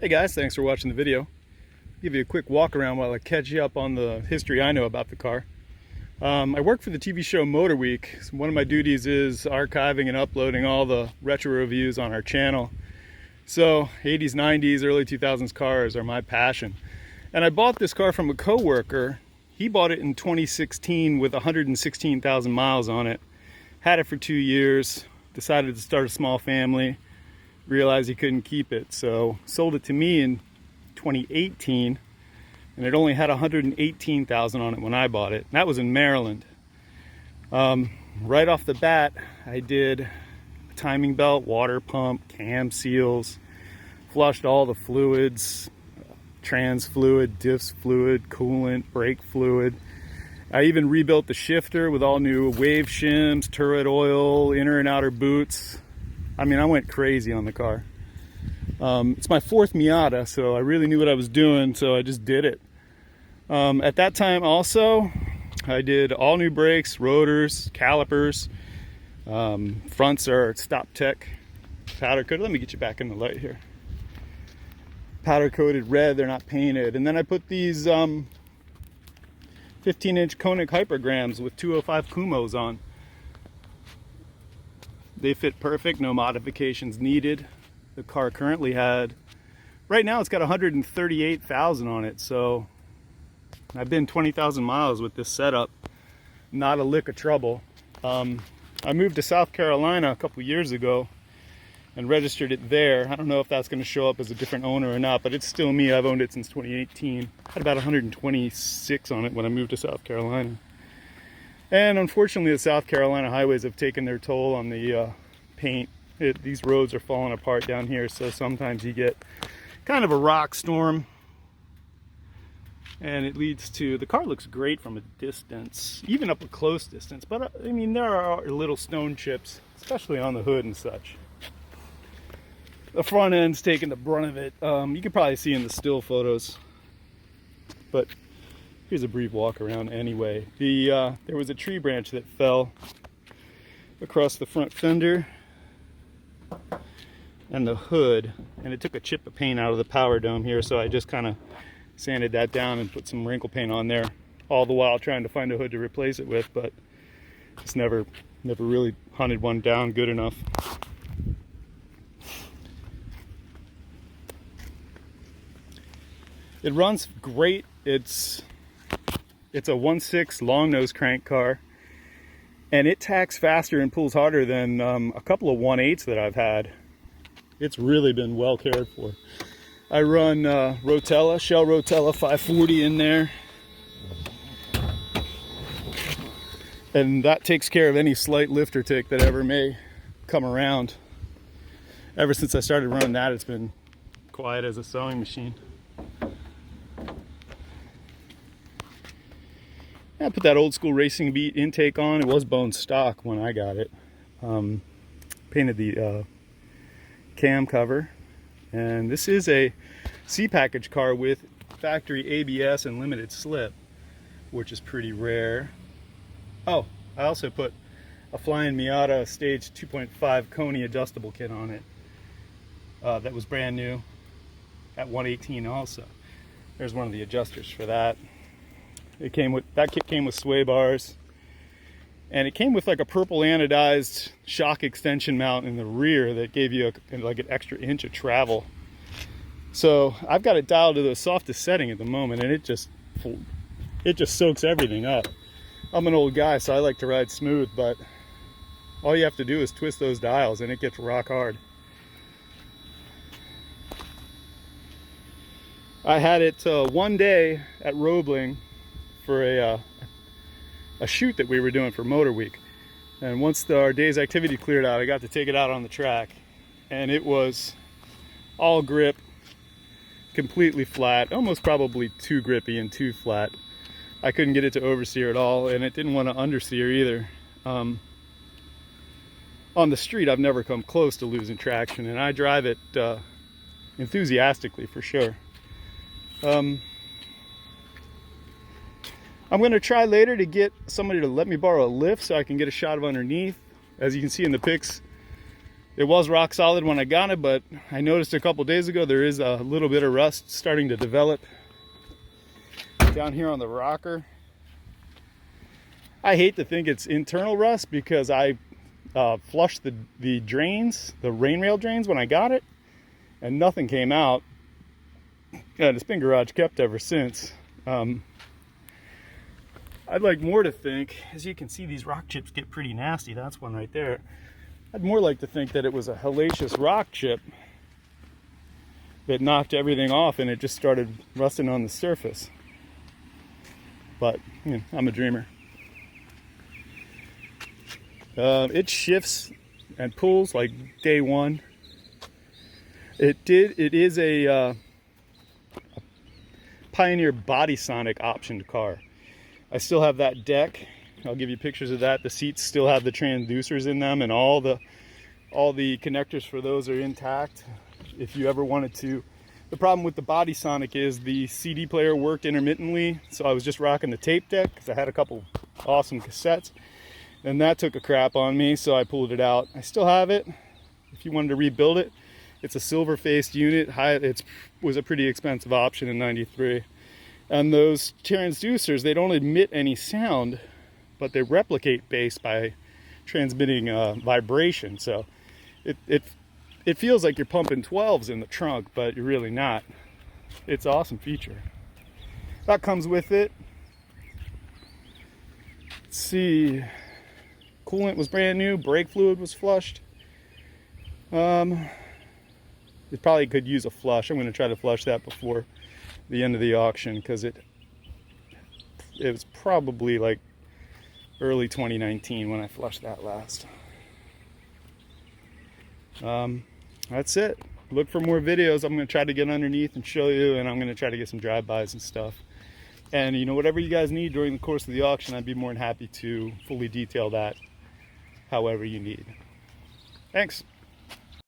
Hey guys, thanks for watching the video. Give you a quick walk around while I catch you up on the history I know about the car. I work for the TV show Motor Week. So one of my duties is archiving and uploading all the retro reviews on our channel. So 80s, 90s, early 2000s cars are my passion. And I bought this car from a coworker. He bought it in 2016 with 116,000 miles on it. Had it for 2 years, decided to start a small family, realized he couldn't keep it, so sold it to me in 2018, and it only had 118,000 on it when I bought it. That was in Maryland. Right off the bat, I did a timing belt, water pump, cam seals, flushed all the fluids, trans fluid, diffs fluid, coolant, brake fluid. I even rebuilt the shifter with all new wave shims, turret oil, inner and outer boots. I mean, I went crazy on the car. It's my fourth Miata, so I really knew what I was doing, so I just did it. At that time also, I did all new brakes, rotors, calipers. Fronts are Stop Tech powder coated. Let me get you back in the light here. Powder coated red, they're not painted. And then I put these 15-inch Koenig hypergrams with 205 Kumos on. They fit perfect, no modifications needed. The car currently right now it's got 138,000 on it, so I've been 20,000 miles with this setup. Not a lick of trouble. I moved to South Carolina a couple years ago and registered it there. I don't know if that's going to show up as a different owner or not, but it's still me. I've owned it since 2018. Had about 126 on it when I moved to South Carolina. And unfortunately, the South Carolina highways have taken their toll on the paint. These roads are falling apart down here, so sometimes you get kind of a rock storm. And it leads to, the car looks great from a distance, even up a close distance. But I mean, there are little stone chips, especially on the hood and such. The front end's taking the brunt of it. You can probably see in the still photos. But here's a brief walk around anyway. There was a tree branch that fell across the front fender and the hood, and it took a chip of paint out of the power dome here, so I just kind of sanded that down and put some wrinkle paint on there, all the while trying to find a hood to replace it with, but just never really hunted one down good enough. It runs great. It's a 1.6 long nose crank car, and it tacks faster and pulls harder than a couple of 1.8s that I've had. It's really been well cared for. I run Rotella, Shell Rotella 540 in there, and that takes care of any slight lifter tick that ever may come around. Ever since I started running that, it's been quiet as a sewing machine. I put that old school Racing Beat intake on. It was bone stock when I got it. Painted the cam cover. And this is a C-package car with factory ABS and limited slip, which is pretty rare. Oh, I also put a Flying Miata Stage 2.5 Coney adjustable kit on it. That was brand new at 118 also. There's one of the adjusters for that. That kit came with sway bars, and it came with like a purple anodized shock extension mount in the rear that gave you like an extra inch of travel. So I've got it dialed to the softest setting at the moment, and it just soaks everything up. I'm an old guy, so I like to ride smooth, but all you have to do is twist those dials and it gets rock hard. I had it one day at Roebling for a shoot that we were doing for Motor Week, and once our day's activity cleared out, I got to take it out on the track, and it was all grip, completely flat, almost probably too grippy and too flat. I couldn't get it to oversteer at all, and it didn't want to understeer either. On the street, I've never come close to losing traction, and I drive it enthusiastically for sure. I'm going to try later to get somebody to let me borrow a lift so I can get a shot of underneath. As you can see in the pics, It was rock solid when I got it, but I noticed a couple days ago there is a little bit of rust starting to develop down here on the rocker. I hate to think it's internal rust because I flushed the drains, the rain rail drains when I got it, and nothing came out. And it's been garage kept ever since. I'd like more to think, as you can see, these rock chips get pretty nasty. That's one right there. I'd more like to think that it was a hellacious rock chip that knocked everything off and it just started rusting on the surface. But, you know, I'm a dreamer. It shifts and pulls like day one. It is a Pioneer Bodysonic optioned car. I still have that deck. I'll give you pictures of that. The seats still have the transducers in them, and all the connectors for those are intact. If you ever wanted to. The problem with the Bodysonic is the CD player worked intermittently, so I was just rocking the tape deck because I had a couple awesome cassettes, and that took a crap on me, so I pulled it out. I still have it. If you wanted to rebuild it, it's a silver-faced unit. It was a pretty expensive option in '93. And those transducers, they don't emit any sound, but they replicate bass by transmitting vibration. So it feels like you're pumping 12s in the trunk, but you're really not. It's an awesome feature. That comes with it. Let's see. Coolant was brand new. Brake fluid was flushed. It probably could use a flush. I'm going to try to flush that before the end of the auction because it was probably like early 2019 when I flushed that last. That's it. Look for more videos. I'm going to try to get underneath and show you, and I'm going to try to get some drive-bys and stuff. And you know, whatever you guys need during the course of the auction, I'd be more than happy to fully detail that however you need. Thanks.